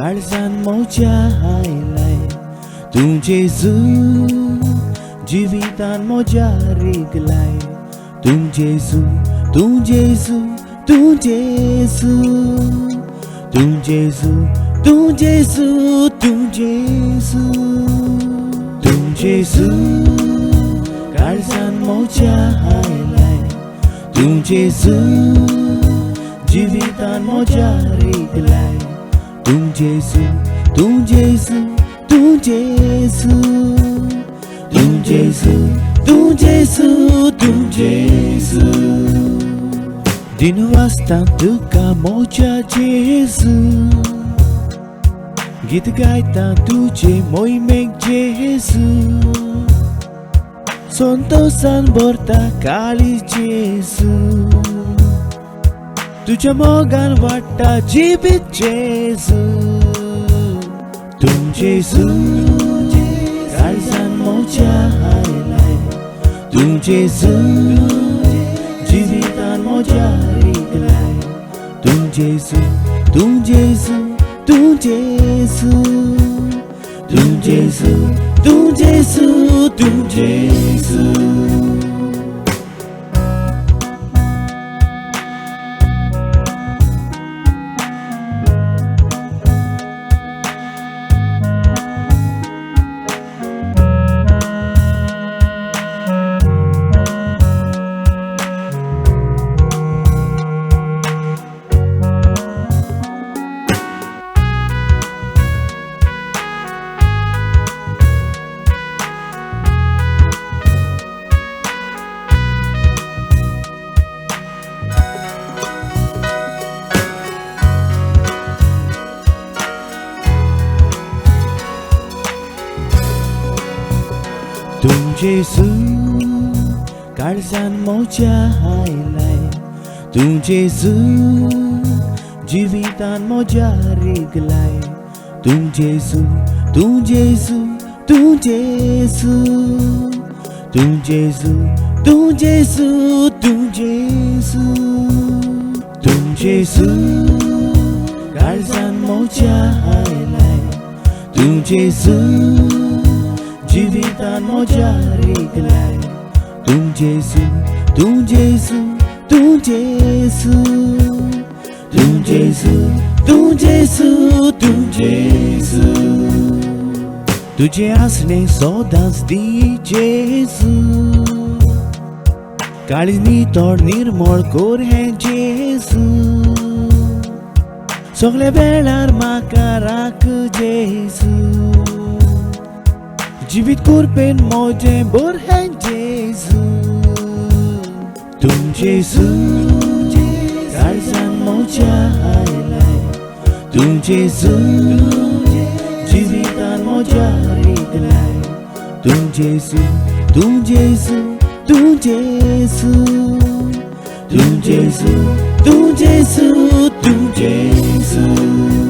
काळजान म्हज्या आयलाय तूं जेजू जिवितान म्हज्या रिगलाय तूं जेजू तूं जेजू तूं जेजू तूं जेजू तूं जेजू तूं जेजू तूं जेजू काळजान म्हज्या आयलाय तूं जेजू जिवितान म्हज्या रिगलाय तूं जेजू तूं जेजू तूं जेजू तूं जेजू तूं जेजू तूं जेजू दिन वाजता तुका म्हज्या जेजू गीत गायता तुजे मोहिमेक जेजू संतोषान भरता काळी जेजू तुझ्या मोगान वाडटा जिवीत जेजू तूं जेजू काळजान म्हज्या आयलाय तूं जेजू जिवितान म्हज्या रिगलाय तूं जेजू तूं जेजू तूं जेजू तूं जेजू तूं जेजू तूं जेजू तूं जेजू काळजान म्हज्या आयलाय तूं जेजू जिवितान म्हज्या रिगलाय तूं जेजू तूं जेजू तूं जेजू तूं जेजू तूं जेजू तूं जेजू तूं जेजू काळजान म्हज्या आयलाय तूं जेजू जिवितान म्हज्या रिगलाय तूं जेजू तूं जेजू तूं जेजू तूं जेजू तूं जेजू तूं जेजू तुजे आसणे सदांच दी जेजू काळीज नितळ निर्मळ कोर हें जेजू सगळे वेळार म्हाका राख जेजू जिवीत कोरपेन मोजें बोर हें जेजू तूं जेजू काळजान म्हज्या आयलाय तूं जेजू जिवितान म्हज्या रिगलाय तूं जेजू तूं जेजू तूं जेजू तूं जेजू तूं जेजू तूं जेजू